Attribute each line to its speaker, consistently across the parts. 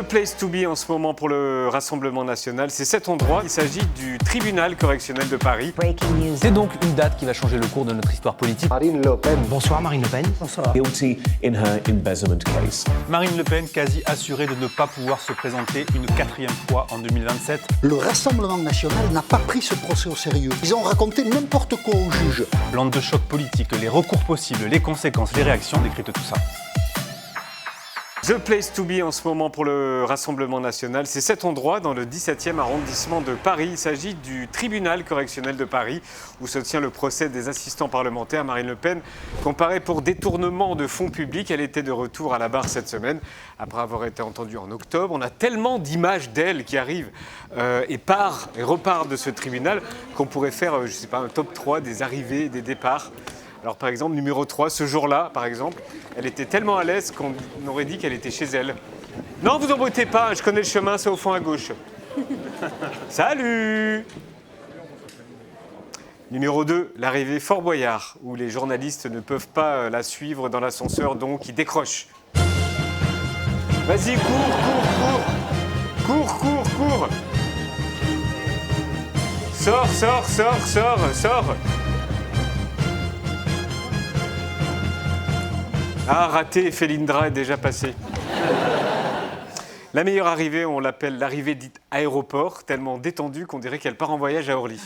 Speaker 1: place to be en ce moment pour le Rassemblement national, c'est cet endroit. Il s'agit du tribunal correctionnel de Paris.
Speaker 2: C'est donc une date qui va changer le cours de notre histoire politique.
Speaker 3: Marine Le Pen.
Speaker 2: Bonsoir Marine Le Pen.
Speaker 3: Bonsoir.
Speaker 4: Guilty in her embezzlement case.
Speaker 5: Marine Le Pen quasi assurée de ne pas pouvoir se présenter une quatrième fois en 2027.
Speaker 6: Le Rassemblement national n'a pas pris ce procès au sérieux. Ils ont raconté n'importe quoi aux juges.
Speaker 5: L'onde de choc politique, les recours possibles, les conséquences, les réactions, décrypte tout ça.
Speaker 1: The place to be en ce moment pour le Rassemblement national, c'est cet endroit dans le 17e arrondissement de Paris. Il s'agit du tribunal correctionnel de Paris où se tient le procès des assistants parlementaires. Marine Le Pen comparée pour détournement de fonds publics. Elle était de retour à la barre cette semaine après avoir été entendue en octobre. On a tellement d'images d'elle qui arrivent et repartent de ce tribunal qu'on pourrait faire, un top 3 des arrivées et des départs. Alors par exemple, numéro 3, ce jour-là, par exemple, elle était tellement à l'aise qu'on aurait dit qu'elle était chez elle. Non, vous embêtez pas, je connais le chemin, c'est au fond à gauche. Salut! Numéro 2, l'arrivée Fort Boyard, où les journalistes ne peuvent pas la suivre dans l'ascenseur, donc ils décrochent. Vas-y, cours! Sors! Ah, raté, Felindra est déjà passé. La meilleure arrivée, on l'appelle l'arrivée dite aéroport, tellement détendue qu'on dirait qu'elle part en voyage à Orly.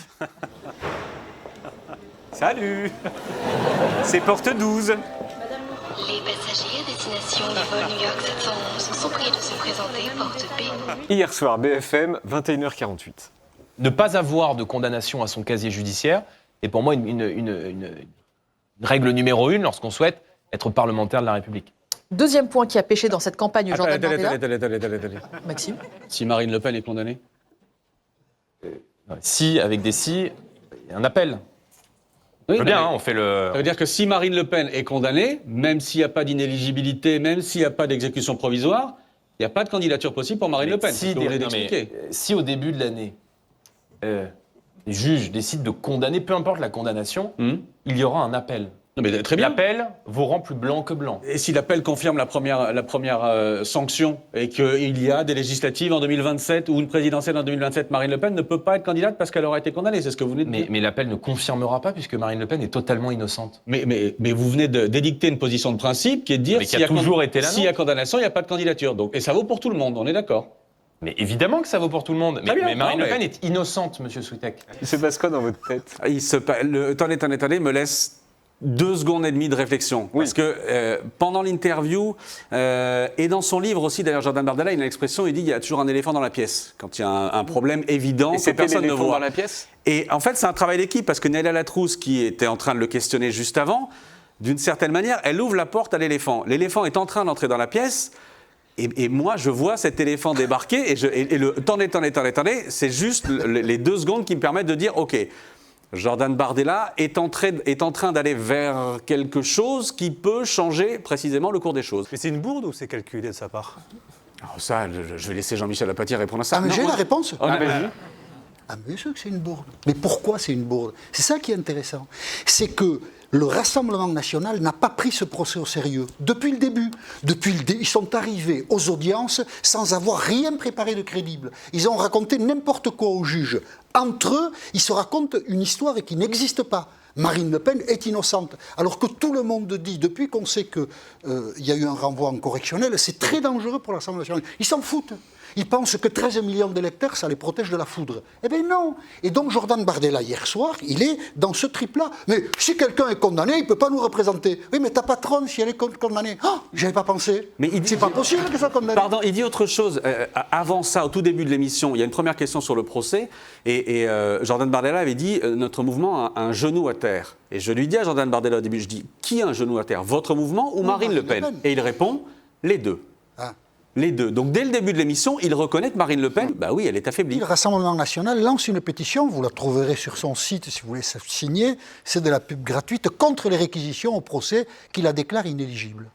Speaker 1: Salut! C'est porte 12.
Speaker 7: Les passagers à destination du vol New York 711 sont priés de se présenter porte B.
Speaker 1: Hier soir, BFM, 21h48.
Speaker 2: Ne pas avoir de condamnation à son casier judiciaire est pour moi une règle numéro 1 lorsqu'on souhaite être parlementaire de la République.
Speaker 8: Deuxième point qui a pêché dans cette campagne, Jordan Bardella.
Speaker 9: Attendez.
Speaker 8: Maxime.
Speaker 9: Si Marine Le Pen est condamnée ?
Speaker 2: Si, avec des si, il y a un appel.
Speaker 9: Oui,
Speaker 2: bien, on fait le...
Speaker 9: Ça veut dire que si Marine Le Pen est condamnée, même s'il n'y a pas d'inéligibilité, même s'il n'y a pas d'exécution provisoire, il n'y a pas de candidature possible pour Marine Le Pen.
Speaker 2: Si au début de l'année, les juges décident de condamner, peu importe la condamnation, il y aura un appel.
Speaker 9: Non, mais très bien.
Speaker 2: L'appel vous rend plus blanc que blanc.
Speaker 9: Et si l'appel confirme la première sanction et qu'il y a des législatives en 2027 ou une présidentielle en 2027, Marine Le Pen ne peut pas être candidate parce qu'elle aura été condamnée, c'est ce que vous venez de dire.
Speaker 2: Mais l'appel ne confirmera pas puisque Marine Le Pen est totalement innocente.
Speaker 9: Mais vous venez d'édicter une position de principe qui est de dire s'il y a condamnation, il n'y a pas de candidature. Donc, et ça vaut pour tout le monde, on est d'accord.
Speaker 2: Mais évidemment que ça vaut pour tout le monde. Mais Marine Le Pen est innocente, monsieur Souitek.
Speaker 1: Il se passe quoi dans votre tête?
Speaker 9: Attendez, me laisse 2 secondes et demie de réflexion. Oui. Parce que pendant l'interview, et dans son livre aussi, d'ailleurs, Jordan Bardella, il a une expression, il dit il y a toujours un éléphant dans la pièce. Quand il y a un problème évident que personne ne voit.
Speaker 1: Dans la pièce? Et
Speaker 9: en fait, c'est un travail d'équipe, parce que Nelia Latrousse, qui était en train de le questionner juste avant, d'une certaine manière, elle ouvre la porte à l'éléphant. L'éléphant est en train d'entrer dans la pièce. Et moi, je vois cet éléphant débarquer, attendez, c'est juste les 2 secondes qui me permettent de dire, OK, Jordan Bardella est en train d'aller vers quelque chose qui peut changer précisément le cours des choses.
Speaker 5: Mais c'est une bourde ou c'est calculé de sa part?
Speaker 9: Alors ça, je vais laisser Jean-Michel Apathy répondre à ça.
Speaker 6: Ah, mais j'ai la réponse.
Speaker 9: Vas-y.
Speaker 6: Ah, bien sûr que c'est une bourde. Mais pourquoi c'est une bourde? C'est ça qui est intéressant. C'est que le Rassemblement national n'a pas pris ce procès au sérieux. Depuis le début. Ils sont arrivés aux audiences sans avoir rien préparé de crédible. Ils ont raconté n'importe quoi aux juges. Entre eux, ils se racontent une histoire qui n'existe pas. Marine Le Pen est innocente. Alors que tout le monde dit, depuis qu'on sait qu'il y a eu un renvoi en correctionnel, c'est très dangereux pour l'Assemblée nationale. Ils s'en foutent. Ils pensent que 13 millions d'électeurs, ça les protège de la foudre. Eh bien non. Et donc Jordan Bardella, hier soir, il est dans ce trip-là. Mais si quelqu'un est condamné, il ne peut pas nous représenter. Oui, mais ta patronne, si elle est condamnée, j'y avais pas pensé. Mais c'est pas possible qu'elle soit condamnée.
Speaker 9: Pardon, il dit autre chose. Avant ça, au tout début de l'émission, il y a une première question sur le procès. Et Jordan Bardella avait dit notre mouvement a un genou à terre. Et je lui dis à Jordan Bardella au début, je dis qui a un genou à terre, votre mouvement ou Marine Le Pen? Et il répond les deux. Les deux. Donc dès le début de l'émission, il reconnaît que Marine Le Pen, bah oui, elle est affaiblie.
Speaker 6: Le Rassemblement national lance une pétition, vous la trouverez sur son site si vous voulez signer, c'est de la pub gratuite contre les réquisitions au procès qui la déclare inéligible.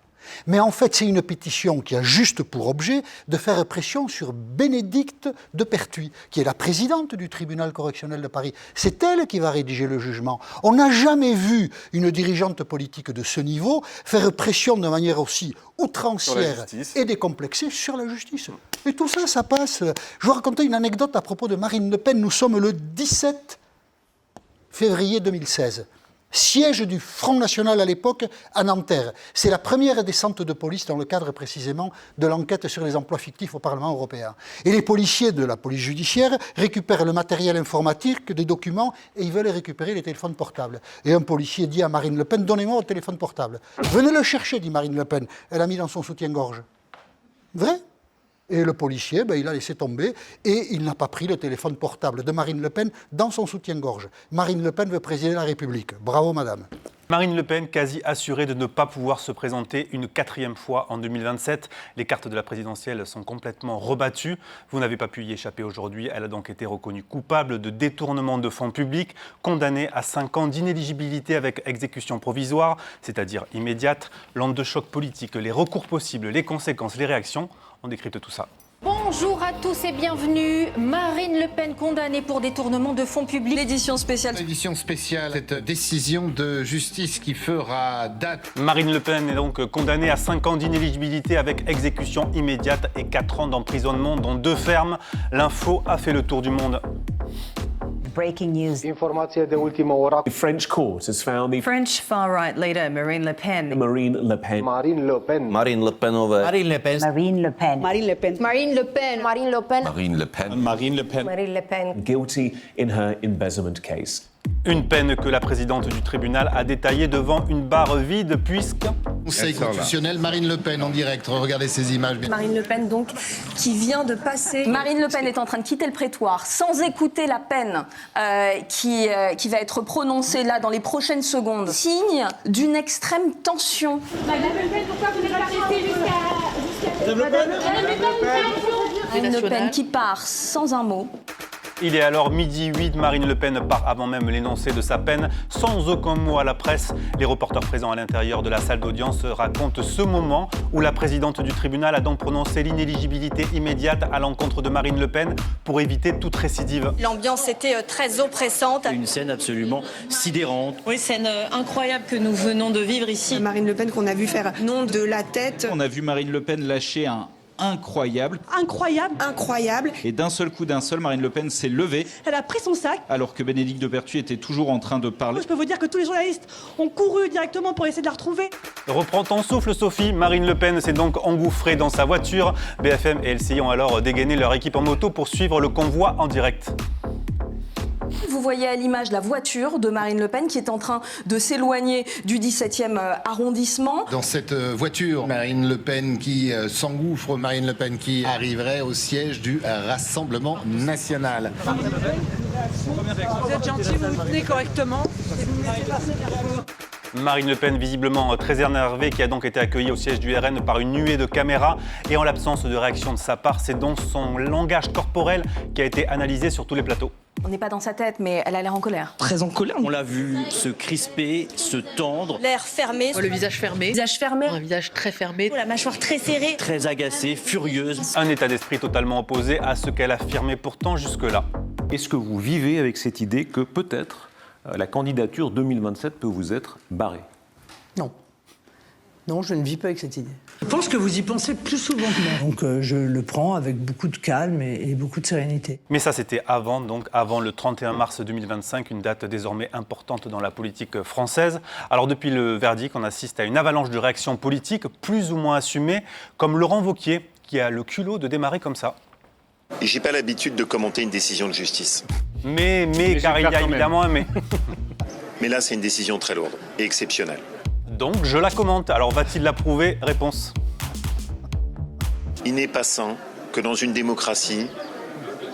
Speaker 6: Mais en fait, c'est une pétition qui a juste pour objet de faire pression sur Bénédicte de Pertuis, qui est la présidente du tribunal correctionnel de Paris. C'est elle qui va rédiger le jugement. On n'a jamais vu une dirigeante politique de ce niveau faire pression de manière aussi outrancière et décomplexée sur la justice. Et tout ça, ça passe. Je vais vous raconter une anecdote à propos de Marine Le Pen. Nous sommes le 17 février 2016. Siège du Front National à l'époque à Nanterre. C'est la première descente de police dans le cadre précisément de l'enquête sur les emplois fictifs au Parlement européen. Et les policiers de la police judiciaire récupèrent le matériel informatique, des documents, et ils veulent récupérer les téléphones portables. Et un policier dit à Marine Le Pen, donnez-moi votre téléphone portable. Venez le chercher, dit Marine Le Pen. Elle a mis dans son soutien-gorge. Vrai ? Et le policier, il a laissé tomber et il n'a pas pris le téléphone portable de Marine Le Pen dans son soutien-gorge. Marine Le Pen veut présider la République. Bravo, madame.
Speaker 5: Marine Le Pen, quasi assurée de ne pas pouvoir se présenter une 4e fois en 2027. Les cartes de la présidentielle sont complètement rebattues. Vous n'avez pas pu y échapper aujourd'hui. Elle a donc été reconnue coupable de détournement de fonds publics, condamnée à 5 ans d'inéligibilité avec exécution provisoire, c'est-à-dire immédiate. L'onde de choc politique, les recours possibles, les conséquences, les réactions. On décrypte tout ça.
Speaker 3: Bonjour à tous et bienvenue. Marine Le Pen condamnée pour détournement de fonds publics. L'édition spéciale.
Speaker 10: L'édition spéciale, cette décision de justice qui fera date.
Speaker 5: Marine Le Pen est donc condamnée à 5 ans d'inéligibilité avec exécution immédiate et 4 ans d'emprisonnement, dont 2 fermes. L'info a fait le tour du monde.
Speaker 11: Breaking news.
Speaker 4: The French court has found the
Speaker 11: French far-right leader Marine Le Pen.
Speaker 4: Marine Le Pen.
Speaker 12: Marine Le Pen.
Speaker 13: Marine Le Pen over.
Speaker 11: Marine Le Pen. Marine Le Pen.
Speaker 3: Marine Le Pen. Marine Le Pen. Marine Le Pen.
Speaker 13: Marine Le Pen.
Speaker 12: Marine Le Pen.
Speaker 11: Marine Le Pen.
Speaker 4: Guilty in her embezzlement case.
Speaker 5: Une peine que la présidente du tribunal a détaillée devant une barre vide puisque...
Speaker 10: Conseil constitutionnel, Marine Le Pen en direct. Regardez ces images.
Speaker 14: Marine Le Pen, donc, qui vient de passer...
Speaker 3: Marine Le Pen est en train de quitter le prétoire sans écouter la peine qui va être prononcée là dans les prochaines secondes. Signe d'une extrême tension.
Speaker 14: Madame Le Pen, pourquoi vous n'êtes pas restée jusqu'à...
Speaker 3: Marine Le Pen qui part sans un mot.
Speaker 5: Il est alors midi 8, Marine Le Pen part avant même l'énoncé de sa peine, sans aucun mot à la presse. Les reporters présents à l'intérieur de la salle d'audience racontent ce moment où la présidente du tribunal a donc prononcé l'inéligibilité immédiate à l'encontre de Marine Le Pen pour éviter toute récidive.
Speaker 14: L'ambiance était très oppressante.
Speaker 15: Une scène absolument sidérante.
Speaker 14: Oui, scène incroyable que nous venons de vivre ici.
Speaker 16: Marine Le Pen qu'on a vu faire nom de la tête.
Speaker 17: On a vu Marine Le Pen lâcher un incroyable.
Speaker 16: Incroyable.
Speaker 17: Et d'un seul coup, Marine Le Pen s'est levée.
Speaker 16: Elle a pris son sac.
Speaker 17: Alors que Bénédicte de Pertuis était toujours en train de parler.
Speaker 16: Je peux vous dire que tous les journalistes ont couru directement pour essayer de la retrouver.
Speaker 5: Reprends ton souffle, Sophie. Marine Le Pen s'est donc engouffrée dans sa voiture. BFM et LCI ont alors dégainé leur équipe en moto pour suivre le convoi en direct.
Speaker 3: Vous voyez à l'image la voiture de Marine Le Pen qui est en train de s'éloigner du 17e arrondissement.
Speaker 10: Dans cette voiture, Marine Le Pen qui s'engouffre, Marine Le Pen qui arriverait au siège du Rassemblement National.
Speaker 16: Vous êtes gentil, vous vous tenez correctement.
Speaker 5: Marine Le Pen, visiblement très énervée, qui a donc été accueillie au siège du RN par une nuée de caméras. Et en l'absence de réaction de sa part, c'est donc son langage corporel qui a été analysé sur tous les plateaux.
Speaker 3: On n'est pas dans sa tête, mais elle a l'air en colère.
Speaker 15: Très en colère. On l'a vu se crisper, se tendre.
Speaker 14: L'air fermé.
Speaker 8: Le visage fermé.
Speaker 14: Visage fermé.
Speaker 8: Un visage très fermé.
Speaker 14: La mâchoire très serrée.
Speaker 15: Très agacée, furieuse.
Speaker 5: Un état d'esprit totalement opposé à ce qu'elle affirmait pourtant jusque-là.
Speaker 18: Est-ce que vous vivez avec cette idée que peut-être la candidature 2027 peut vous être barrée?
Speaker 19: Non. Non, je ne vis pas avec cette idée.
Speaker 20: Je pense que vous y pensez plus souvent que moi. Donc je le prends avec beaucoup de calme et beaucoup de sérénité.
Speaker 5: Mais ça, c'était avant le 31 mars 2025, une date désormais importante dans la politique française. Alors depuis le verdict, on assiste à une avalanche de réactions politiques plus ou moins assumées, comme Laurent Wauquiez, qui a le culot de démarrer comme ça.
Speaker 21: J'ai pas l'habitude de commenter une décision de justice.
Speaker 5: Mais car il y a évidemment un mais.
Speaker 21: Mais là, c'est une décision très lourde et exceptionnelle.
Speaker 5: Donc, je la commente. Alors, va-t-il l'approuver? Réponse.
Speaker 21: Il n'est pas sain que dans une démocratie,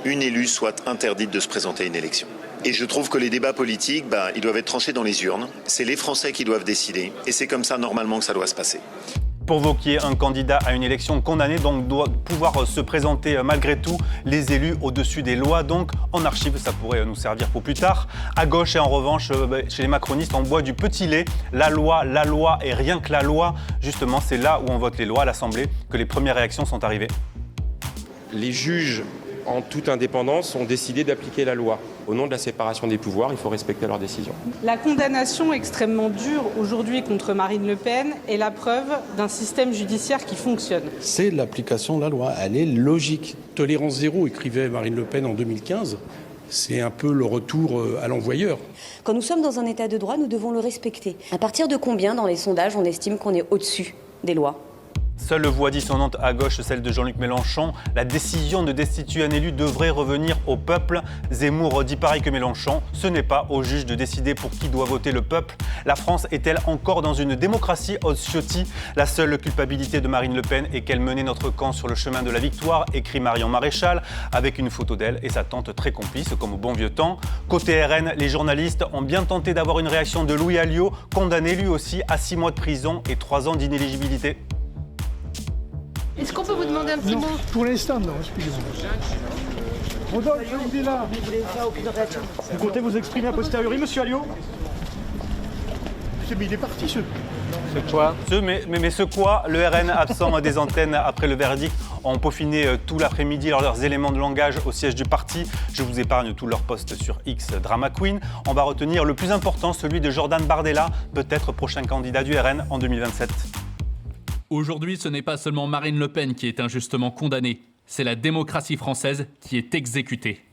Speaker 21: une élue soit interdite de se présenter à une élection. Et je trouve que les débats politiques, ils doivent être tranchés dans les urnes. C'est les Français qui doivent décider. Et c'est comme ça, normalement, que ça doit se passer.
Speaker 5: Pour Wauquiez, un candidat à une élection condamné donc doit pouvoir se présenter malgré tout, les élus au-dessus des lois. Donc en archive, ça pourrait nous servir pour plus tard. À gauche et en revanche, chez les macronistes, on boit du petit lait. La loi et rien que la loi. Justement, c'est là où on vote les lois à l'Assemblée que les premières réactions sont arrivées.
Speaker 12: Les juges, en toute indépendance, ont décidé d'appliquer la loi. Au nom de la séparation des pouvoirs, il faut respecter leurs décisions.
Speaker 13: La condamnation extrêmement dure aujourd'hui contre Marine Le Pen est la preuve d'un système judiciaire qui fonctionne.
Speaker 22: C'est l'application de la loi, elle est logique. Tolérance zéro, écrivait Marine Le Pen en 2015, c'est un peu le retour à l'envoyeur.
Speaker 23: Quand nous sommes dans un état de droit, nous devons le respecter. À partir de combien, dans les sondages, on estime qu'on est au-dessus des lois ?
Speaker 5: Seule voix dissonante à gauche, celle de Jean-Luc Mélenchon. La décision de destituer un élu devrait revenir au peuple. Zemmour dit pareil que Mélenchon. Ce n'est pas au juge de décider pour qui doit voter le peuple. La France est-elle encore dans une démocratie Hoz Ciotti ? La seule culpabilité de Marine Le Pen est qu'elle menait notre camp sur le chemin de la victoire, écrit Marion Maréchal, avec une photo d'elle et sa tante très complice, comme au bon vieux temps. Côté RN, les journalistes ont bien tenté d'avoir une réaction de Louis Alliot, condamné lui aussi à 6 mois de prison et 3 ans d'inéligibilité.
Speaker 16: Est-ce qu'on peut vous demander un petit mot ?
Speaker 24: Pour l'instant, non, excusez-moi. Rodolphe, je vous dis là. Vous comptez vous exprimer a posteriori, monsieur Alliot ? Mais il est parti, ce...
Speaker 5: Ce quoi ? Mais ce quoi ? Le RN absent des antennes après le verdict ont peaufiné tout l'après-midi leurs éléments de langage au siège du parti. Je vous épargne tous leurs posts sur X Drama Queen. On va retenir le plus important, celui de Jordan Bardella, peut-être prochain candidat du RN en 2027.
Speaker 25: Aujourd'hui, ce n'est pas seulement Marine Le Pen qui est injustement condamnée, c'est la démocratie française qui est exécutée.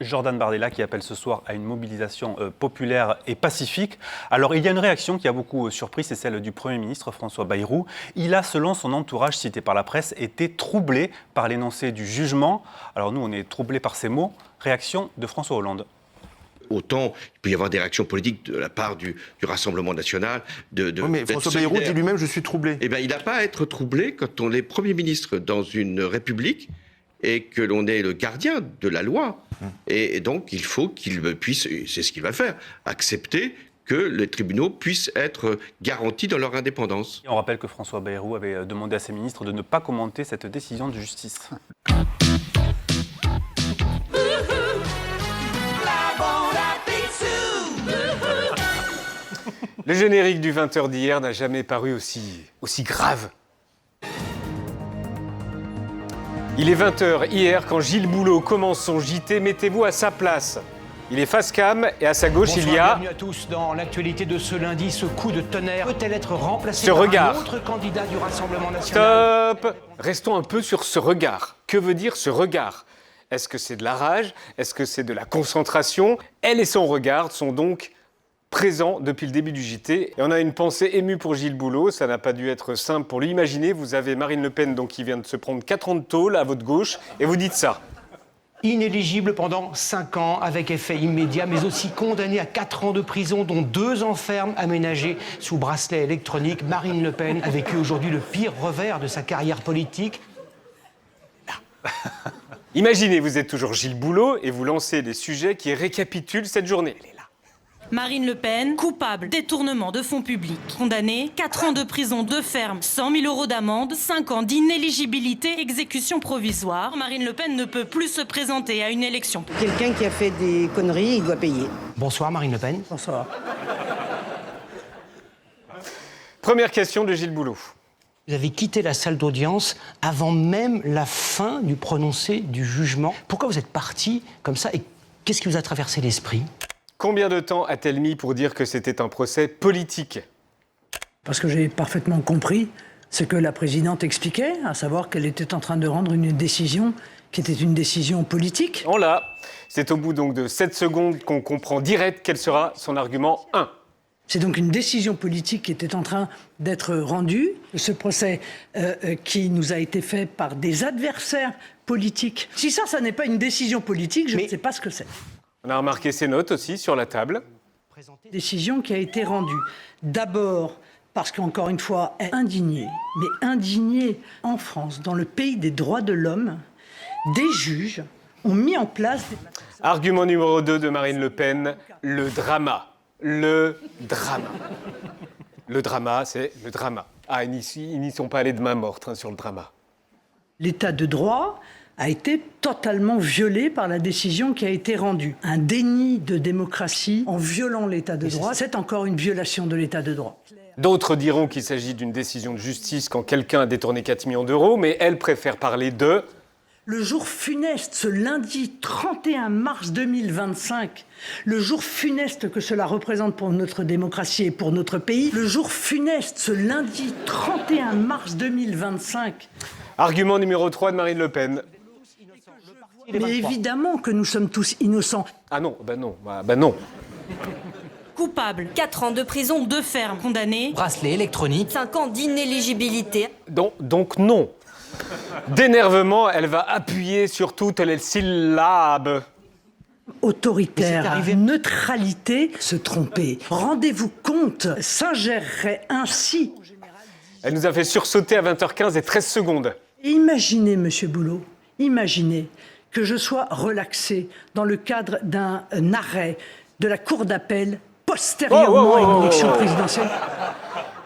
Speaker 5: Jordan Bardella qui appelle ce soir à une mobilisation populaire et pacifique. Alors il y a une réaction qui a beaucoup surpris, c'est celle du Premier ministre François Bayrou. Il a, selon son entourage cité par la presse, été troublé par l'énoncé du jugement. Alors nous, on est troublé par ces mots. Réaction de François Hollande.
Speaker 26: Autant il peut y avoir des réactions politiques de la part du Rassemblement national.
Speaker 27: Oui, mais François Bayrou dit lui-même « je suis troublé ».
Speaker 26: Eh bien, il n'a pas à être troublé quand on est Premier ministre dans une république et que l'on est le gardien de la loi. Et donc, il faut qu'il puisse, c'est ce qu'il va faire, accepter que les tribunaux puissent être garantis dans leur indépendance.
Speaker 5: On rappelle que François Bayrou avait demandé à ses ministres de ne pas commenter cette décision de justice.
Speaker 1: Le générique du 20h d'hier n'a jamais paru aussi grave. Il est 20h hier quand Gilles Boulot commence son JT. Mettez-vous à sa place. Il est face cam et à sa gauche il y a...
Speaker 28: Bienvenue à tous dans l'actualité de ce lundi. Ce coup de tonnerre peut-elle être remplacé
Speaker 1: ce
Speaker 28: par
Speaker 1: regard.
Speaker 28: un autre candidat du Rassemblement national ?
Speaker 1: Stop ! Restons un peu sur ce regard. Que veut dire ce regard ? Est-ce que c'est de la rage ? Est-ce que c'est de la concentration ? Elle et son regard sont donc présent depuis le début du JT. Et on a une pensée émue pour Gilles Boulot, ça n'a pas dû être simple pour l'imaginer. Vous avez Marine Le Pen donc, qui vient de se prendre 4 ans de tôle à votre gauche, et vous dites ça.
Speaker 28: Inéligible pendant 5 ans avec effet immédiat, mais aussi condamnée à 4 ans de prison, dont 2 ans ferme aménagés sous bracelet électronique. Marine Le Pen a vécu aujourd'hui le pire revers de sa carrière politique.
Speaker 1: Imaginez, vous êtes toujours Gilles Boulot et vous lancez des sujets qui récapitulent cette journée.
Speaker 29: Marine Le Pen, coupable, détournement de fonds publics. Condamnée, 4 ans de prison, 2 fermes, 100 000 € d'amende, 5 ans d'inéligibilité, exécution provisoire. Marine Le Pen ne peut plus se présenter à une élection.
Speaker 19: Quelqu'un qui a fait des conneries, il doit payer.
Speaker 28: Bonsoir Marine Le Pen.
Speaker 19: Bonsoir.
Speaker 1: Première question de Gilles Boulot.
Speaker 28: Vous avez quitté la salle d'audience avant même la fin du prononcé du jugement. Pourquoi vous êtes parti comme ça et qu'est-ce qui vous a traversé l'esprit ?
Speaker 1: Combien de temps a-t-elle mis pour dire que c'était un procès politique ?
Speaker 20: Parce que j'ai parfaitement compris ce que la présidente expliquait, à savoir qu'elle était en train de rendre une décision qui était une décision politique.
Speaker 1: On l'a. C'est au bout donc de 7 secondes qu'on comprend direct quel sera son argument 1.
Speaker 20: C'est donc une décision politique qui était en train d'être rendue. Ce procès qui nous a été fait par des adversaires politiques. Si ça n'est pas une décision politique, je ne sais pas ce que c'est.
Speaker 1: On a remarqué ces notes aussi sur la table.
Speaker 20: Décision qui a été rendue. D'abord parce qu'encore une fois, elle est indignée, mais indignée en France, dans le pays des droits de l'homme, des juges ont mis en place...
Speaker 1: Argument numéro 2 de Marine Le Pen, le drama. Le drama. Le drama, c'est le drama. Ah, ils n'y sont pas allés de main morte sur le drama.
Speaker 20: L'état de droit a été totalement violé par la décision qui a été rendue. Un déni de démocratie en violant l'état de droit, c'est encore une violation de l'état de droit.
Speaker 1: D'autres diront qu'il s'agit d'une décision de justice quand quelqu'un a détourné 4 millions d'euros, mais elle préfère parler de...
Speaker 20: Le jour funeste, ce lundi 31 mars 2025, le jour funeste que cela représente pour notre démocratie et pour notre pays, le jour funeste, ce lundi 31 mars 2025.
Speaker 1: Argument numéro 3 de Marine Le Pen.
Speaker 20: Mais évidemment que nous sommes tous innocents.
Speaker 1: Ah non, non.
Speaker 29: Coupable, 4 ans de prison, 2 fermes. Condamné,
Speaker 28: bracelet électronique,
Speaker 29: 5 ans d'inéligibilité.
Speaker 1: Donc non. D'énervement, elle va appuyer sur toutes les syllabes.
Speaker 20: Autoritaire, neutralité, se tromper. Rendez-vous compte, s'ingérerait ainsi.
Speaker 1: Elle nous a fait sursauter à 20h15 et 13 secondes.
Speaker 20: Imaginez, Monsieur Boulot, imaginez que je sois relaxé dans le cadre d'un arrêt de la Cour d'appel postérieurement à une élection présidentielle.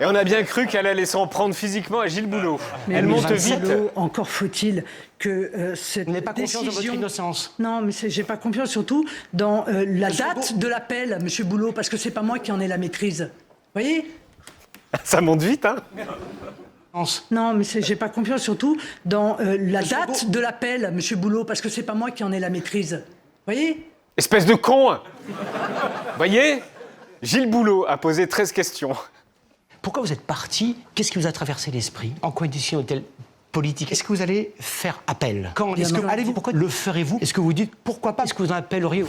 Speaker 1: Et on a bien cru qu'elle allait s'en prendre physiquement à Gilles Boulot.
Speaker 20: Mais
Speaker 1: elle monte vite.
Speaker 20: Boulot, encore faut-il que cette
Speaker 28: Vous n'avez pas
Speaker 20: décision...
Speaker 28: confiance dans votre innocence.
Speaker 20: Non, mais j'ai pas confiance surtout dans la date de l'appel, Monsieur Boulot, parce que c'est pas moi qui en ai la maîtrise. Vous voyez ?
Speaker 1: Ça monte vite, hein ?
Speaker 20: Non, mais j'ai pas confiance surtout dans la date de l'appel, Monsieur Boulot, parce que c'est pas moi qui en ai la maîtrise. Vous voyez ?
Speaker 1: Espèce de con ! Voyez ? Gilles Boulot a posé 13 questions.
Speaker 28: Pourquoi vous êtes parti? Qu'est-ce qui vous a traversé l'esprit? En quoi une décision est-elle politique? Est-ce que vous allez faire appel? Quand est-ce que allez-vous? Pourquoi le ferez-vous? Est-ce que vous dites pourquoi pas? Est-ce que vous en appelleriez?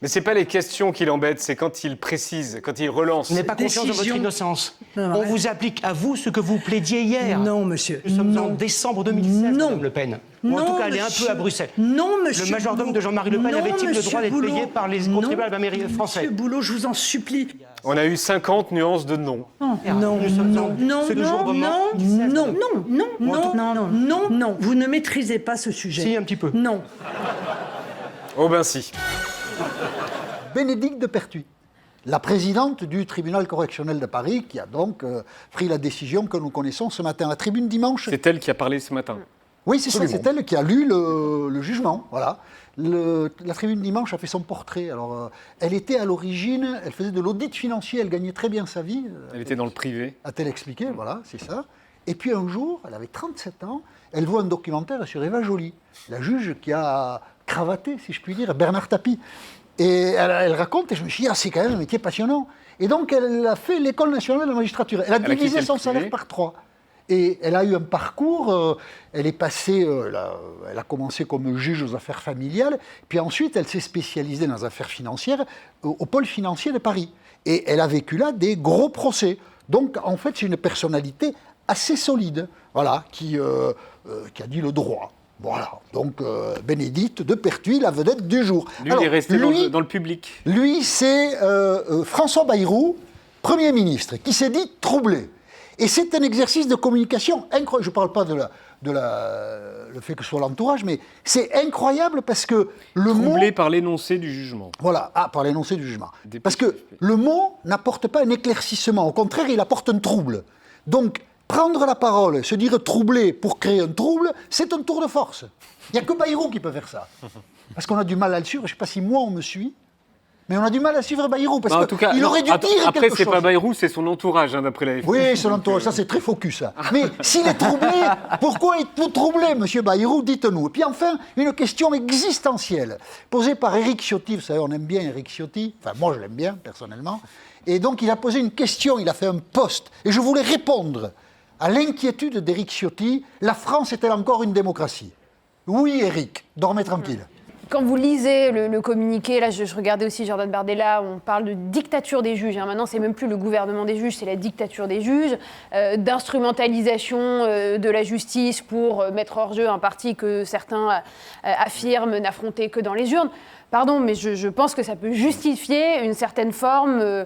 Speaker 1: Mais c'est pas les questions qui l'embêtent, c'est quand il précise, quand il relance.
Speaker 28: Vous n'avez pas confiance dans votre innocence. On vous applique à vous ce que vous plaidiez hier.
Speaker 20: Non, monsieur.
Speaker 28: Nous sommes en décembre 2016, Madame Le Pen. Ou en tout cas, elle est un peu à Bruxelles.
Speaker 20: Non, monsieur.
Speaker 28: Le majordome de Jean-Marie Le Pen avait-il le droit d'être payé par les contribuables français?
Speaker 20: Monsieur Boulot, je vous en supplie.
Speaker 1: On a eu 50 nuances de non.
Speaker 20: Non, non. Vous ne maîtrisez pas ce sujet.
Speaker 28: Si, un petit peu.
Speaker 20: Non.
Speaker 1: Oh ben si.
Speaker 2: Bénédicte de Pertuis, la présidente du tribunal correctionnel de Paris, qui a donc pris la décision que nous connaissons ce matin. La tribune dimanche...
Speaker 1: C'est elle qui a parlé ce matin.
Speaker 2: Oui, c'est ça, c'est elle qui a lu le jugement, voilà. La tribune dimanche a fait son portrait. Alors, elle était à l'origine, elle faisait de l'audit financier, elle gagnait très bien sa vie.
Speaker 1: Elle était dans le privé.
Speaker 2: A-t-elle expliqué, voilà, c'est ça. Et puis un jour, elle avait 37 ans, elle voit un documentaire sur Eva Joly, la juge qui a cravaté, si je puis dire, Bernard Tapie. Et elle raconte, et je me suis dit, c'est quand même un métier passionnant. Et donc, elle a fait l'École nationale de la magistrature. Elle a divisé son salaire par 3. Et elle a eu un parcours, elle est passée, elle a commencé comme juge aux affaires familiales, puis ensuite elle s'est spécialisée dans les affaires financières au pôle financier de Paris. Et elle a vécu là des gros procès. Donc, en fait, c'est une personnalité assez solide, voilà, qui a dit le droit. Voilà, donc Bénédicte de Pertuis, la vedette du jour.
Speaker 1: Lui, il est resté dans le public.
Speaker 2: Lui, c'est François Bayrou, Premier ministre, qui s'est dit troublé. Et c'est un exercice de communication incroyable. Je ne parle pas le fait que ce soit l'entourage, mais c'est incroyable parce que le mot...
Speaker 1: Troublé par l'énoncé du jugement.
Speaker 2: Voilà, par l'énoncé du jugement. Parce que le mot n'apporte pas un éclaircissement, au contraire, il apporte un trouble. Donc, prendre la parole, se dire troublé pour créer un trouble, c'est un tour de force. Il n'y a que Bayrou qui peut faire ça. Parce qu'on a du mal à le suivre, je ne sais pas si moi on me suit, mais on a du mal à suivre Bayrou, parce qu'il aurait dû dire quelque chose.
Speaker 1: Après, c'est pas Bayrou, c'est son entourage, d'après la FP.
Speaker 2: Oui, son entourage, ça c'est très focus. Ça. Mais s'il est troublé, pourquoi êtes-vous troublé, monsieur Bayrou? Dites-nous. Et puis enfin, une question existentielle, posée par Éric Ciotti. Vous savez, on aime bien Éric Ciotti, enfin moi je l'aime bien, personnellement. Et donc il a posé une question, il a fait un post, et je voulais répondre à l'inquiétude d'Éric Ciotti. La France est-elle encore une démocratie? Oui, Éric, dormez tranquille.
Speaker 3: Quand vous lisez le communiqué, là je regardais aussi Jordan Bardella, on parle de dictature des juges. Maintenant, c'est même plus le gouvernement des juges, c'est la dictature des juges, d'instrumentalisation de la justice pour mettre hors jeu un parti que certains affirment n'affronter que dans les urnes. Pardon, mais je pense que ça peut justifier une certaine forme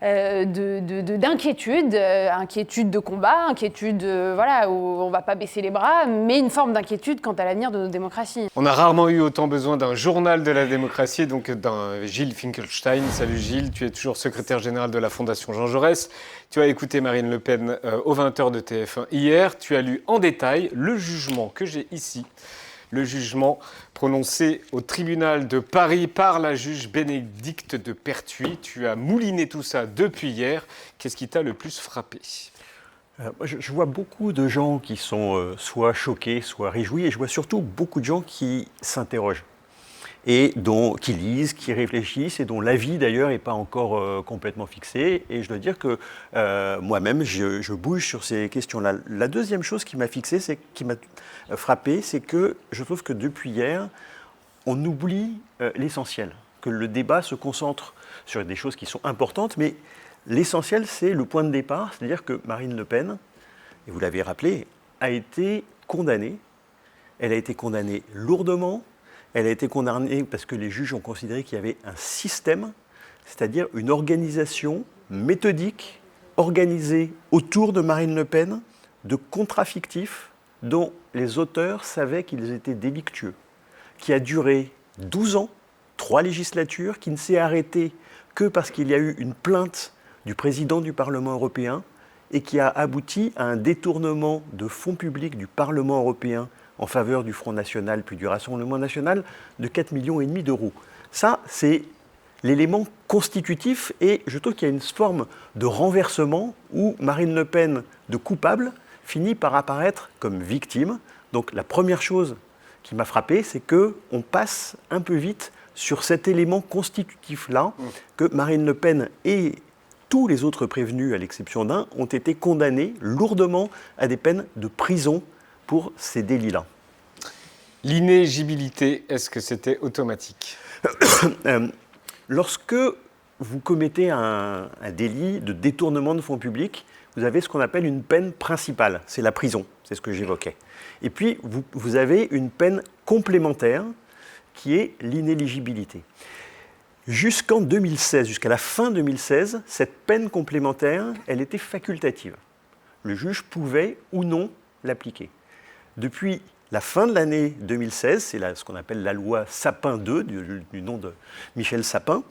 Speaker 3: d'inquiétude, inquiétude de combat, inquiétude voilà, où on ne va pas baisser les bras, mais une forme d'inquiétude quant à l'avenir de nos démocraties.
Speaker 1: On a rarement eu autant besoin d'un journal de la démocratie, donc d'un Gilles Finkelstein. Salut Gilles, tu es toujours secrétaire général de la Fondation Jean Jaurès. Tu as écouté Marine Le Pen aux 20h de TF1 hier. Tu as lu en détail le jugement que j'ai ici. Le jugement prononcé au tribunal de Paris par la juge Bénédicte de Pertuis. Tu as mouliné tout ça depuis hier. Qu'est-ce qui t'a le plus frappé ?
Speaker 18: Je vois beaucoup de gens qui sont soit choqués, soit réjouis, et je vois surtout beaucoup de gens qui s'interrogent, et qui lisent, qui réfléchissent, et dont l'avis d'ailleurs n'est pas encore complètement fixé. Et je dois dire que moi-même, je bouge sur ces questions-là. La deuxième chose qui m'a frappé, c'est que je trouve que depuis hier, on oublie l'essentiel, que le débat se concentre sur des choses qui sont importantes, mais l'essentiel, c'est le point de départ, c'est-à-dire que Marine Le Pen, et vous l'avez rappelé, a été condamnée. Elle a été condamnée lourdement. Elle a été condamnée parce que les juges ont considéré qu'il y avait un système, c'est-à-dire une organisation méthodique, organisée autour de Marine Le Pen, de contrats fictifs dont les auteurs savaient qu'ils étaient délictueux, qui a duré 12 ans, 3 législatures, qui ne s'est arrêtée que parce qu'il y a eu une plainte du président du Parlement européen et qui a abouti à un détournement de fonds publics du Parlement européen en faveur du Front National puis du Rassemblement National de 4,5 millions d'euros. Ça, c'est l'élément constitutif, et je trouve qu'il y a une forme de renversement où Marine Le Pen, de coupable, finit par apparaître comme victime. Donc la première chose qui m'a frappé, c'est qu'on passe un peu vite sur cet élément constitutif-là, que Marine Le Pen et tous les autres prévenus, à l'exception d'un, ont été condamnés lourdement à des peines de prison pour ces délits-là.
Speaker 1: L'inéligibilité, est-ce que c'était automatique ?
Speaker 18: Lorsque vous commettez un délit de détournement de fonds publics, vous avez ce qu'on appelle une peine principale, c'est la prison, c'est ce que j'évoquais. Et puis, vous avez une peine complémentaire qui est l'inéligibilité. Jusqu'en 2016, jusqu'à la fin 2016, cette peine complémentaire, elle était facultative. Le juge pouvait ou non l'appliquer. Depuis la fin de l'année 2016, c'est ce qu'on appelle la loi Sapin 2, du nom de Michel Sapin,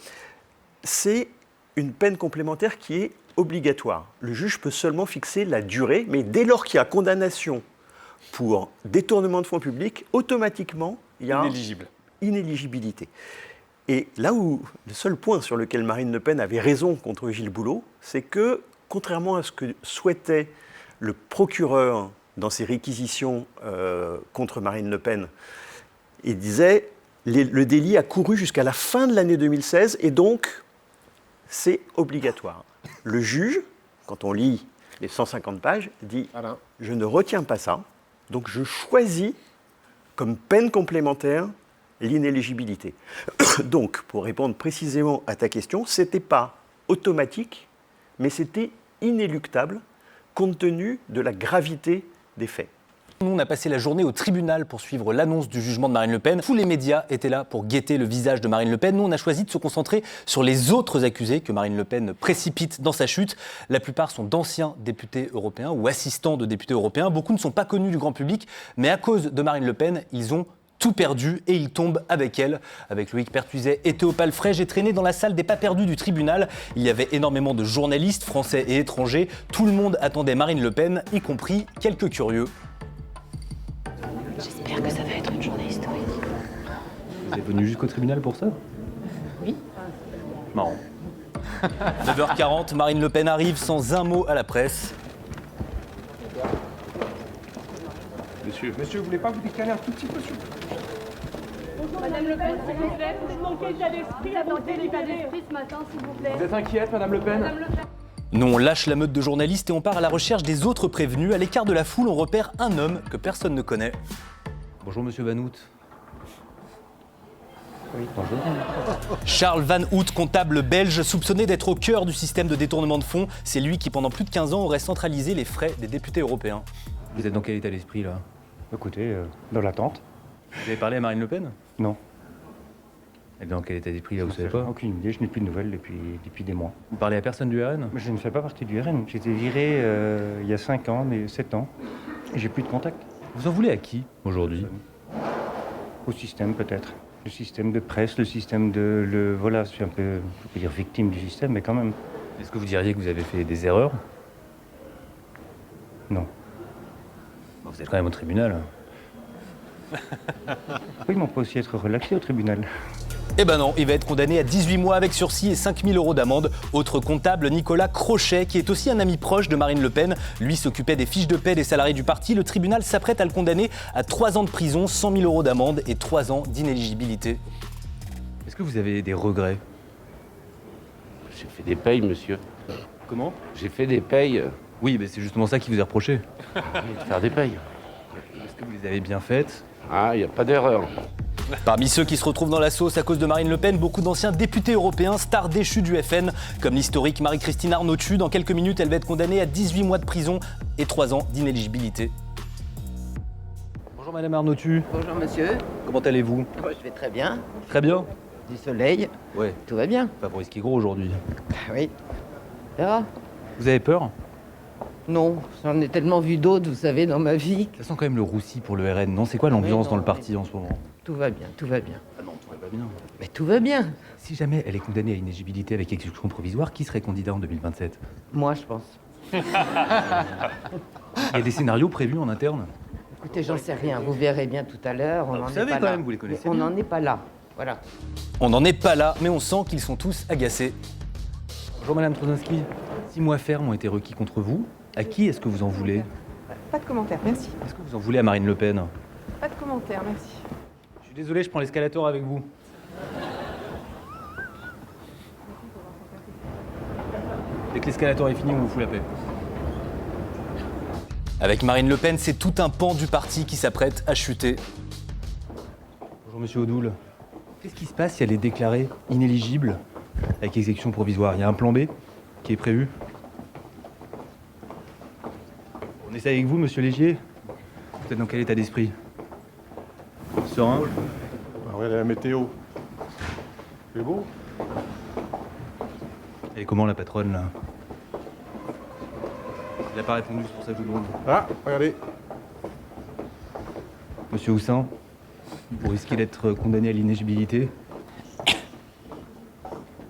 Speaker 18: c'est une peine complémentaire qui est obligatoire. Le juge peut seulement fixer la durée, mais dès lors qu'il y a condamnation pour détournement de fonds publics, automatiquement, il y a inéligibilité. Et là où le seul point sur lequel Marine Le Pen avait raison contre Gilles Boulot, c'est que, contrairement à ce que souhaitait le procureur dans ses réquisitions contre Marine Le Pen, il disait le délit a couru jusqu'à la fin de l'année 2016 et donc c'est obligatoire. Le juge, quand on lit les 150 pages, dit « je ne retiens pas ça, donc je choisis comme peine complémentaire l'inéligibilité ». Donc, pour répondre précisément à ta question, ce n'était pas automatique, mais c'était inéluctable compte tenu de la gravité des faits.
Speaker 4: Nous, on a passé la journée au tribunal pour suivre l'annonce du jugement de Marine Le Pen. Tous les médias étaient là pour guetter le visage de Marine Le Pen. Nous, on a choisi de se concentrer sur les autres accusés que Marine Le Pen précipite dans sa chute. La plupart sont d'anciens députés européens ou assistants de députés européens. Beaucoup ne sont pas connus du grand public, mais à cause de Marine Le Pen, ils ont tout perdu et ils tombent avec elle. Avec Loïc Pertuzet et Théo Palfrey, j'ai traîné dans la salle des pas perdus du tribunal. Il y avait énormément de journalistes, français et étrangers. Tout le monde attendait Marine Le Pen, y compris quelques curieux.
Speaker 3: J'espère que ça va être une journée historique.
Speaker 4: Vous êtes venu jusqu'au tribunal pour ça ?
Speaker 3: Oui.
Speaker 4: Marrant. 9h40, Marine Le Pen arrive sans un mot à la presse.
Speaker 24: Monsieur, vous voulez pas vous décaler un tout petit peu,
Speaker 6: Madame Le Pen, s'il vous plaît, vous manquez d'état d'esprit, à manquer d'état d'esprit ce matin, s'il vous plaît.
Speaker 24: Vous êtes inquiète, Madame Le Pen ?
Speaker 4: Non, on lâche la meute de journalistes et on part à la recherche des autres prévenus. À l'écart de la foule, on repère un homme que personne ne connaît.
Speaker 7: Bonjour, Monsieur Van Hout.
Speaker 4: Oui, bonjour. Charles Van Hout, comptable belge, soupçonné d'être au cœur du système de détournement de fonds. C'est lui qui, pendant plus de 15 ans, aurait centralisé les frais des députés européens.
Speaker 7: Vous êtes dans quel état d'esprit, là ?
Speaker 24: Écoutez, dans l'attente.
Speaker 7: Vous avez parlé à Marine Le Pen ?
Speaker 24: Non.
Speaker 7: Elle est dans quel état d'esprit là, vous savez pas?
Speaker 8: Aucune idée, je n'ai plus de nouvelles depuis des mois.
Speaker 7: Vous parlez à personne du RN?
Speaker 8: Je ne fais pas partie du RN. J'ai été viré il y a 5 ans, mais 7 ans. Et j'ai plus de contact.
Speaker 7: Vous en voulez à qui aujourd'hui?
Speaker 8: Au système peut-être. Le système de presse, le système de... Voilà, je suis un peu, je peux dire victime du système, mais quand même.
Speaker 7: Est-ce que vous diriez que vous avez fait des erreurs?
Speaker 8: Non.
Speaker 7: Vous êtes quand même au tribunal.
Speaker 8: Oui, mais on peut aussi être relaxé au tribunal.
Speaker 4: Eh ben non, il va être condamné à 18 mois avec sursis et 5 000 € d'amende. Autre comptable, Nicolas Crochet, qui est aussi un ami proche de Marine Le Pen. Lui s'occupait des fiches de paie des salariés du parti. Le tribunal s'apprête à le condamner à 3 ans de prison, 100 000 € d'amende et 3 ans d'inéligibilité.
Speaker 7: Est-ce que vous avez des regrets?
Speaker 9: J'ai fait des payes, monsieur.
Speaker 7: Comment?
Speaker 9: J'ai fait des payes.
Speaker 7: Oui, mais c'est justement ça qui vous est reproché.
Speaker 9: De faire des payes.
Speaker 7: Est-ce que vous les avez bien faites?
Speaker 9: Ah, il n'y a pas d'erreur.
Speaker 4: Parmi ceux qui se retrouvent dans la sauce à cause de Marine Le Pen, beaucoup d'anciens députés européens, stars déchus du FN, comme l'historique Marie-Christine Arnautu. Dans quelques minutes, elle va être condamnée à 18 mois de prison et 3 ans d'inéligibilité.
Speaker 7: Bonjour Madame Arnautu.
Speaker 10: Bonjour monsieur.
Speaker 7: Comment allez-vous?
Speaker 10: Je vais très bien.
Speaker 7: Très bien.
Speaker 10: Du soleil.
Speaker 7: Ouais.
Speaker 10: Tout va bien.
Speaker 7: Pas pour risquer gros aujourd'hui.
Speaker 10: Oui. On verra.
Speaker 7: Vous avez peur?
Speaker 10: Non, j'en ai tellement vu d'autres, vous savez, dans ma vie.
Speaker 7: Ça sent quand même le roussi pour le RN, non? C'est quoi l'ambiance dans le parti en ce moment?
Speaker 10: Tout va bien, tout va bien.
Speaker 7: Ah non, tout va pas bien.
Speaker 10: Mais tout va bien.
Speaker 7: Si jamais elle est condamnée à l'inéligibilité avec exécution provisoire, qui serait candidat en 2027?
Speaker 10: Moi, je pense.
Speaker 7: Il y a des scénarios prévus en interne?
Speaker 10: Écoutez, j'en sais rien. Vous verrez bien tout à l'heure.
Speaker 7: Vous savez quand même, vous les connaissez
Speaker 10: on
Speaker 7: bien.
Speaker 10: n'en est pas là. Voilà.
Speaker 4: On n'en est pas là, mais on sent qu'ils sont tous agacés.
Speaker 7: Bonjour Madame Trozinski. 6 mois fermes ont été requis contre vous. À qui est-ce que vous en voulez?
Speaker 11: Pas de commentaire, merci.
Speaker 7: Est-ce que vous en voulez à Marine Le Pen?
Speaker 11: Pas de commentaire, merci.
Speaker 7: Je suis désolé, je prends l'escalator avec vous. Dès que l'escalator est fini, on vous fout la paix.
Speaker 4: Avec Marine Le Pen, c'est tout un pan du parti qui s'apprête à chuter.
Speaker 7: Bonjour Monsieur Odoul. Qu'est-ce qui se passe si elle est déclarée inéligible avec exécution provisoire? Il y a un plan B qui est prévu? On essaie avec vous, Monsieur Légier? Vous êtes dans quel état d'esprit? Serein?
Speaker 27: Regardez la météo. C'est beau.
Speaker 7: Elle est comment la patronne là? Elle n'a pas répondu, c'est pour ça que je vous demande.
Speaker 27: Ah, regardez.
Speaker 7: Monsieur Houssin, vous risquez d'être condamné à l'inéligibilité.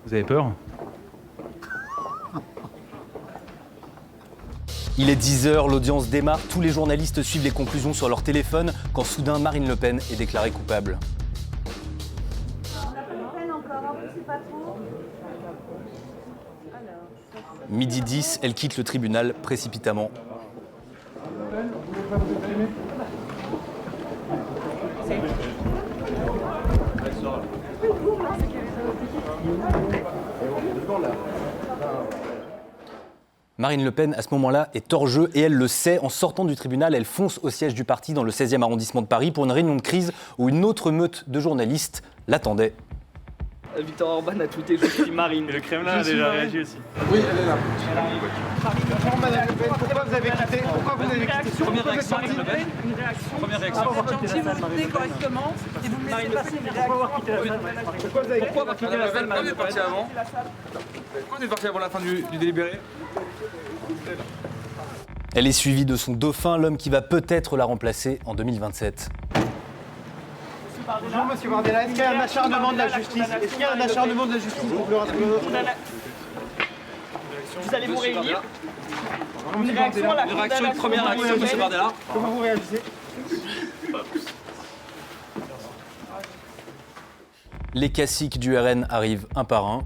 Speaker 7: Vous avez peur?
Speaker 4: Il est 10h, l'audience démarre, tous les journalistes suivent les conclusions sur leur téléphone quand soudain Marine Le Pen est déclarée coupable. Midi 10, elle quitte le tribunal précipitamment. Marine Le Pen, à ce moment-là, est hors jeu et elle le sait. En sortant du tribunal, elle fonce au siège du parti dans le 16e arrondissement de Paris pour une réunion de crise où une autre meute de journalistes l'attendait.
Speaker 12: Viktor Orban a tweeté « Je suis Marine ».
Speaker 5: Et le Kremlin a déjà réagi aussi.
Speaker 12: Oui, elle est là.
Speaker 28: Bonjour Madame Le Pen, pourquoi vous avez quitté? Pourquoi vous avez quitté?
Speaker 12: Première réaction, Marine Le Pen. Une réaction. Première réaction.
Speaker 11: Vous êtes gentil, vous vous tenez correctement et vous me laissez passer une réaction.
Speaker 12: Pourquoi avoir quitté la salle, Marine Le Pen? Pourquoi vous êtes parti avant la fin du délibéré?
Speaker 4: Elle est suivie de son dauphin, l'homme qui va peut-être la remplacer en 2027.
Speaker 28: Bonjour Monsieur Bardella, est-ce qu'il y a un acharnement de la justice? Est-ce qu'il y a un acharnement de la justice?
Speaker 12: Vous allez vous réunir. Une réaction à la condamnation. Une première réaction, Monsieur Bardella.
Speaker 28: Comment vous réagissez?
Speaker 4: Les caciques du RN arrivent un par un.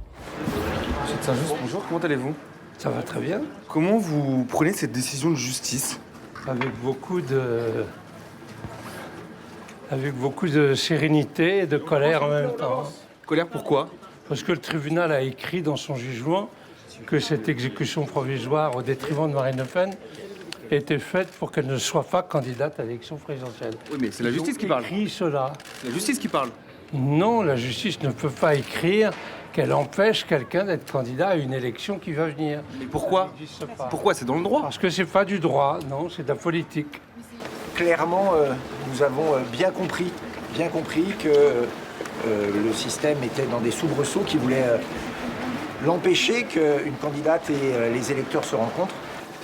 Speaker 14: Monsieur de Saint-Just, bonjour, comment allez-vous?
Speaker 11: Ça va très bien.
Speaker 14: Comment vous prenez cette décision de justice?
Speaker 11: Avec beaucoup de sérénité et de colère en même temps.
Speaker 14: Colère pourquoi?
Speaker 11: Parce que le tribunal a écrit dans son jugement que cette exécution provisoire au détriment de Marine Le Pen était faite pour qu'elle ne soit pas candidate à l'élection présidentielle.
Speaker 14: Oui, mais c'est la justice qui parle.
Speaker 11: Écrit cela.
Speaker 14: C'est la justice qui parle.
Speaker 11: Non, la justice ne peut pas écrire qu'elle empêche quelqu'un d'être candidat à une élection qui va venir.
Speaker 14: Mais pourquoi? Pourquoi? C'est dans le droit.
Speaker 11: Parce que c'est pas du droit, non, c'est de la politique.
Speaker 28: Clairement, nous avons bien compris que
Speaker 13: le système était dans des soubresauts qui voulaient l'empêcher qu'une candidate et les électeurs se rencontrent.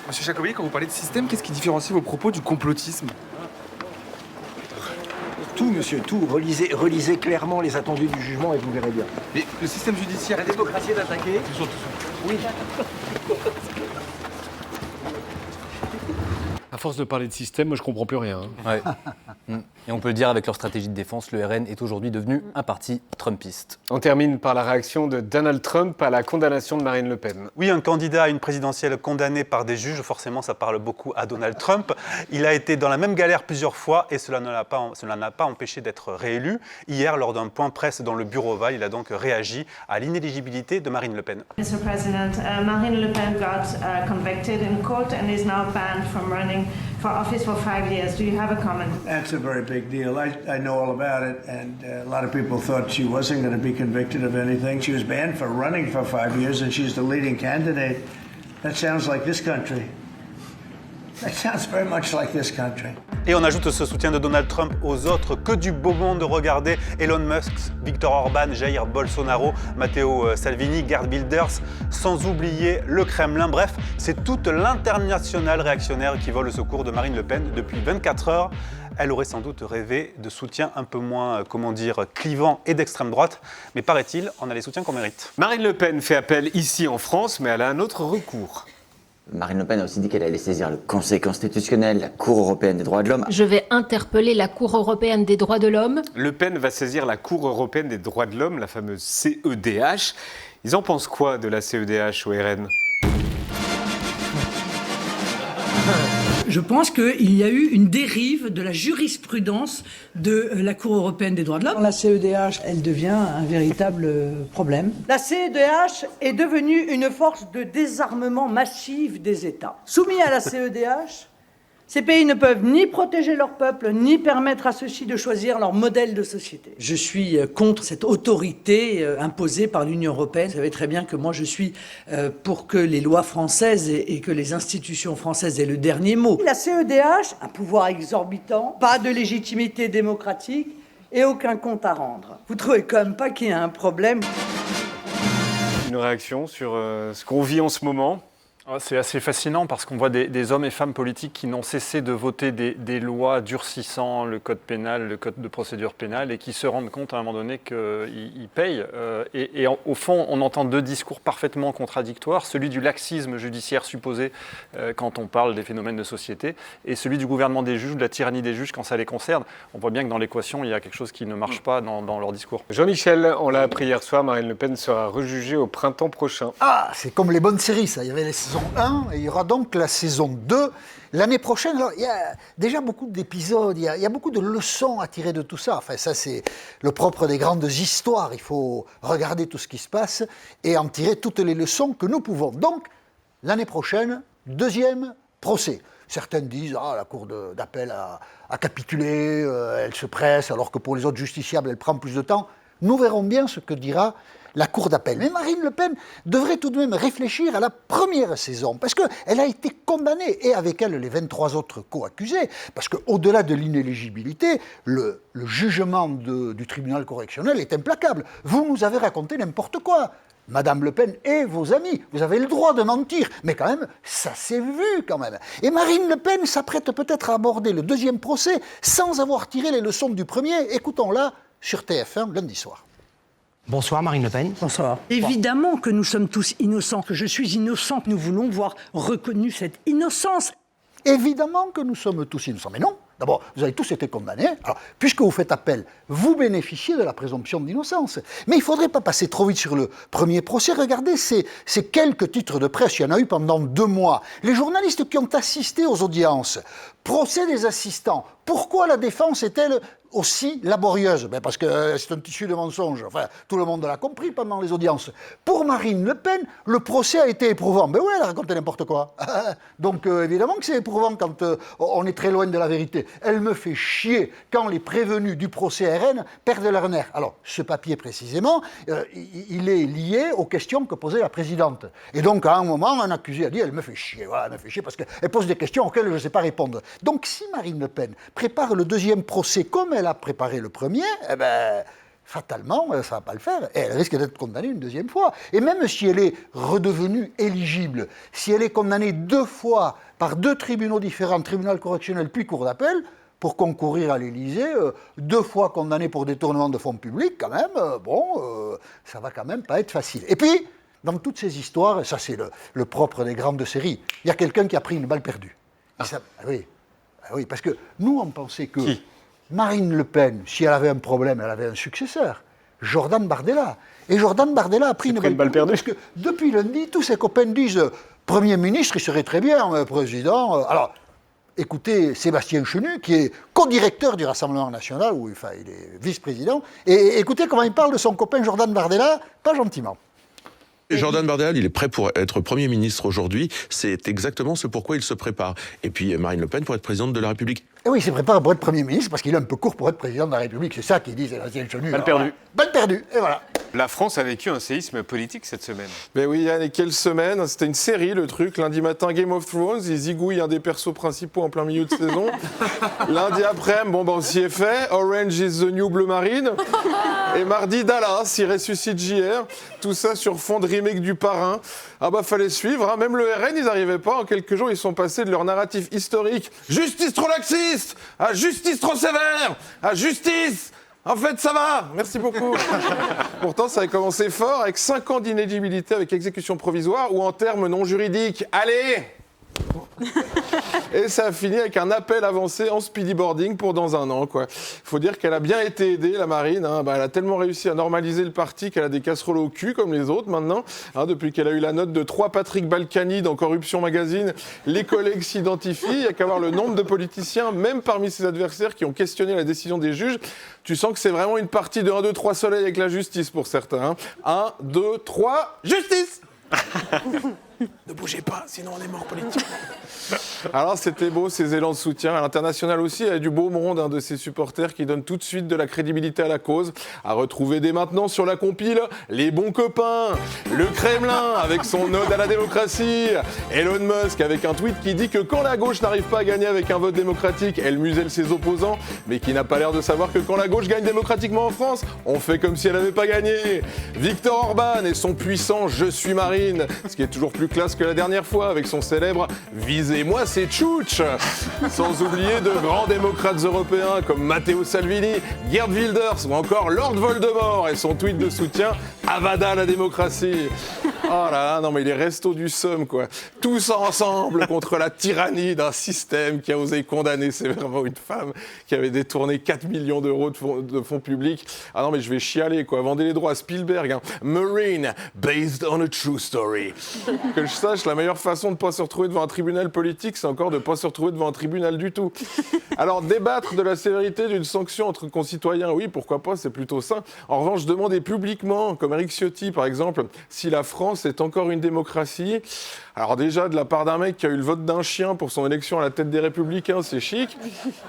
Speaker 14: Monsieur Jacobi, quand vous parlez de système, qu'est-ce qui différencie vos propos du complotisme?
Speaker 13: Tout, monsieur, tout. Relisez clairement les attendus du jugement et vous verrez bien.
Speaker 14: Mais le système judiciaire...
Speaker 13: La démocratie est attaquée. Oui.
Speaker 1: À force de parler de système, moi je comprends plus rien.
Speaker 4: Ouais. Et on peut le dire, avec leur stratégie de défense, le RN est aujourd'hui devenu un parti trumpiste.
Speaker 1: On termine par la réaction de Donald Trump à la condamnation de Marine Le Pen.
Speaker 5: Oui, un candidat à une présidentielle condamné par des juges, forcément ça parle beaucoup à Donald Trump. Il a été dans la même galère plusieurs fois et cela n'a pas empêché d'être réélu. Hier, lors d'un point presse dans le bureau Oval, il a donc réagi à l'inéligibilité de Marine Le Pen.
Speaker 15: Mr. President, Marine Le Pen got convicted in court and is now banned from running for office for 5 years. Do you have a comment?
Speaker 16: That's a very big deal. I know all about it, and a lot of people thought she wasn't going to be convicted of anything. She was banned for running for 5 years, and she's the leading candidate. That sounds like this country. That sounds very much like this country.
Speaker 5: Et on ajoute ce soutien de Donald Trump aux autres. Que du beau monde, regardez Elon Musk, Viktor Orban, Jair Bolsonaro, Matteo Salvini, Geert Wilders, sans oublier le Kremlin. Bref, c'est toute l'internationale réactionnaire qui vole au secours de Marine Le Pen depuis 24 heures. Elle aurait sans doute rêvé de soutien un peu moins, clivant et d'extrême droite. Mais paraît-il, on a les soutiens qu'on mérite.
Speaker 1: Marine Le Pen fait appel ici en France, mais elle a un autre recours.
Speaker 17: Marine Le Pen a aussi dit qu'elle allait saisir le Conseil constitutionnel, la Cour européenne des droits de l'homme.
Speaker 21: Je vais interpeller la Cour européenne des droits de l'homme.
Speaker 1: Le Pen va saisir la Cour européenne des droits de l'homme, la fameuse CEDH. Ils en pensent quoi de la CEDH au RN ?
Speaker 20: Je pense qu'il y a eu une dérive de la jurisprudence de la Cour européenne des droits de l'homme.
Speaker 19: La CEDH, elle devient un véritable problème.
Speaker 10: La CEDH est devenue une force de désarmement massif des États. Soumis à la CEDH, ces pays ne peuvent ni protéger leur peuple, ni permettre à ceux-ci de choisir leur modèle de société.
Speaker 20: Je suis contre cette autorité imposée par l'Union européenne. Vous savez très bien que moi je suis pour que les lois françaises et que les institutions françaises aient le dernier mot.
Speaker 10: La CEDH, un pouvoir exorbitant, pas de légitimité démocratique et aucun compte à rendre. Vous trouvez quand même pas qu'il y a un problème?
Speaker 1: Une réaction sur ce qu'on vit en ce moment ?
Speaker 22: C'est assez fascinant parce qu'on voit des hommes et femmes politiques qui n'ont cessé de voter des lois durcissant le code pénal, le code de procédure pénale, et qui se rendent compte à un moment donné qu'ils payent. Et au fond, on entend deux discours parfaitement contradictoires, celui du laxisme judiciaire supposé quand on parle des phénomènes de société, et celui du gouvernement des juges, de la tyrannie des juges quand ça les concerne. On voit bien que dans l'équation, il y a quelque chose qui ne marche pas dans leur discours.
Speaker 1: Jean-Michel, on l'a appris hier soir, Marine Le Pen sera rejugée au printemps prochain.
Speaker 2: Ah, c'est comme les bonnes séries, ça. Il y avait les saisons 1 et il y aura donc la saison 2 l'année prochaine. Alors, il y a déjà beaucoup d'épisodes, il y a beaucoup de leçons à tirer de tout ça. Enfin, ça, c'est le propre des grandes histoires. Il faut regarder tout ce qui se passe et en tirer toutes les leçons que nous pouvons. Donc, l'année prochaine, deuxième procès. Certaines disent « Ah, la Cour d'appel a capitulé, elle se presse, alors que pour les autres justiciables, elle prend plus de temps. » Nous verrons bien ce que dira la Cour d'appel. Mais Marine Le Pen devrait tout de même réfléchir à la première saison, parce qu'elle a été condamnée, et avec elle les 23 autres co-accusés, parce qu'au-delà de l'inéligibilité, le jugement du tribunal correctionnel est implacable. Vous nous avez raconté n'importe quoi. Madame Le Pen et vos amis, vous avez le droit de mentir, mais quand même, ça s'est vu quand même. Et Marine Le Pen s'apprête peut-être à aborder le deuxième procès sans avoir tiré les leçons du premier. Écoutons-la sur TF1 lundi soir.
Speaker 28: Bonsoir Marine Le Pen.
Speaker 20: Bonsoir. Évidemment que nous sommes tous innocents, que je suis innocent, que nous voulons voir reconnue cette innocence.
Speaker 2: Évidemment que nous sommes tous innocents, mais non. D'abord, vous avez tous été condamnés. Alors, puisque vous faites appel, vous bénéficiez de la présomption d'innocence. Mais il ne faudrait pas passer trop vite sur le premier procès. Regardez ces quelques titres de presse. Il y en a eu pendant 2 mois. Les journalistes qui ont assisté aux audiences. Procès des assistants. Pourquoi la défense est-elle aussi laborieuse? Parce que c'est un tissu de mensonges. Enfin, tout le monde l'a compris pendant les audiences. Pour Marine Le Pen, le procès a été éprouvant. Ben oui, elle a raconté n'importe quoi. Donc, évidemment que c'est éprouvant quand on est très loin de la vérité. Elle me fait chier quand les prévenus du procès RN perdent leur nerf. Alors, ce papier précisément, il est lié aux questions que posait la présidente. Et donc, à un moment, un accusé a dit « elle me fait chier ». Voilà, elle me fait chier parce qu'elle pose des questions auxquelles je ne sais pas répondre. Donc, si Marine Le Pen prépare le deuxième procès comme elle a préparé le premier, eh ben, fatalement, ça ne va pas le faire. Et elle risque d'être condamnée une deuxième fois. Et même si elle est redevenue éligible, si elle est condamnée 2 fois par 2 tribunaux différents, tribunal correctionnel puis cour d'appel, pour concourir à l'Élysée, 2 fois condamnée pour détournement de fonds publics, quand même, ça va quand même pas être facile. Et puis, dans toutes ces histoires, et ça c'est le propre des grandes séries, il y a quelqu'un qui a pris une balle perdue. Oui, parce que nous, on pensait que Marine Le Pen, si elle avait un problème, elle avait un successeur, Jordan Bardella. Et Jordan Bardella a pris une balle perdue. Parce que depuis lundi, tous ses copains disent Premier ministre, il serait très bien, président. Alors, écoutez Sébastien Chenu, qui est co-directeur du Rassemblement national, il est vice-président, et écoutez comment il parle de son copain Jordan Bardella, pas gentiment.
Speaker 3: Et Jordan Bardella, il est prêt pour être Premier ministre aujourd'hui. C'est exactement ce pourquoi il se prépare. Et puis Marine Le Pen pour être présidente de la République.
Speaker 2: Et oui, il se prépare pour être Premier ministre parce qu'il est un peu court pour être président de la République. C'est ça qu'il dit, Sébastien Chenu.
Speaker 1: Balle perdue.
Speaker 2: Balle perdue, et voilà.
Speaker 1: La France a vécu un séisme politique cette semaine.
Speaker 27: Ben oui, Yann, et quelle semaine. C'était une série, le truc. Lundi matin, Game of Thrones, ils zigouillent un des persos principaux en plein milieu de saison. Lundi après, on s'y est fait. Orange is the new Bleu Marine. Et mardi, Dallas, il ressuscite JR. Tout ça sur fond de remake du Parrain. Ah bah, fallait suivre. Hein. Même le RN, ils n'arrivaient pas. En quelques jours, ils sont passés de leur narratif historique. Justice trop laxiste à justice trop sévère à justice. En fait, ça va. Merci beaucoup. Pourtant, ça a commencé fort avec 5 ans d'inéligibilité avec exécution provisoire ou en termes non juridiques. Allez. Et ça a fini avec un appel avancé en speedy boarding pour dans un an, quoi. Faut dire qu'elle a bien été aidée, la Marine. Hein. Elle a tellement réussi à normaliser le parti qu'elle a des casseroles au cul, comme les autres maintenant. Hein, depuis qu'elle a eu la note de 3 Patrick Balkany dans Corruption Magazine, les collègues s'identifient. Il n'y a qu'à voir le nombre de politiciens, même parmi ses adversaires, qui ont questionné la décision des juges. Tu sens que c'est vraiment une partie de 1, 2, 3 soleil avec la justice pour certains. Hein. 1, 2, 3, justice. Ne bougez pas, sinon on est mort politiquement. Alors c'était beau, ces élans de soutien. À l'international aussi, il y a du beau monde de ses supporters qui donnent tout de suite de la crédibilité à la cause. À retrouver dès maintenant sur la compile, les bons copains, le Kremlin avec son ode à la démocratie, Elon Musk avec un tweet qui dit que quand la gauche n'arrive pas à gagner avec un vote démocratique, elle muselle ses opposants, mais qui n'a pas l'air de savoir que quand la gauche gagne démocratiquement en France, on fait comme si elle n'avait pas gagné. Viktor Orban et son puissant « Je suis Marine », ce qui est toujours plus classe que la dernière fois avec son célèbre « Visez-moi, c'est tchouch !» Sans oublier de grands démocrates européens comme Matteo Salvini, Geert Wilders ou encore Lord Voldemort et son tweet de soutien « Avada la démocratie !» Oh là là, non mais les restos du Somme, quoi. Tous ensemble contre la tyrannie d'un système qui a osé condamner sévèrement une femme qui avait détourné 4 millions d'euros de fonds publics. Ah non mais je vais chialer, quoi. Vendez les droits à Spielberg. Hein. Marine, based on a true story. Que je sache, la meilleure façon de ne pas se retrouver devant un tribunal politique, c'est encore de ne pas se retrouver devant un tribunal du tout. Alors, débattre de la sévérité d'une sanction entre concitoyens, oui, pourquoi pas, c'est plutôt sain. En revanche, demander publiquement, comme Eric Ciotti, par exemple, si la France est encore une démocratie. Alors déjà, de la part d'un mec qui a eu le vote d'un chien pour son élection à la tête des Républicains, c'est chic.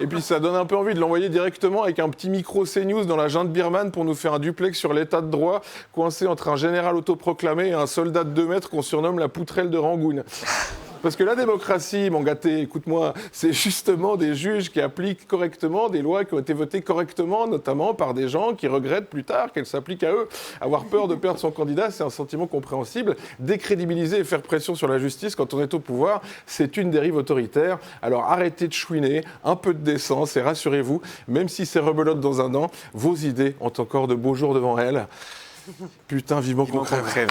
Speaker 27: Et puis, ça donne un peu envie de l'envoyer directement avec un petit micro CNews dans la junte birmane pour nous faire un duplex sur l'état de droit, coincé entre un général autoproclamé et un soldat de 2 mètres qu'on surnomme la poutrelle de Rangoon. Parce que la démocratie, mon gâté, écoute-moi, c'est justement des juges qui appliquent correctement des lois qui ont été votées correctement, notamment par des gens qui regrettent plus tard qu'elles s'appliquent à eux. Avoir peur de perdre son candidat, c'est un sentiment compréhensible. Décrédibiliser et faire pression sur la justice quand on est au pouvoir, c'est une dérive autoritaire. Alors arrêtez de chouiner, un peu de décence et rassurez-vous, même si c'est rebelote dans un an, vos idées ont encore de beaux jours devant elles. Putain, vivement qu'on crève.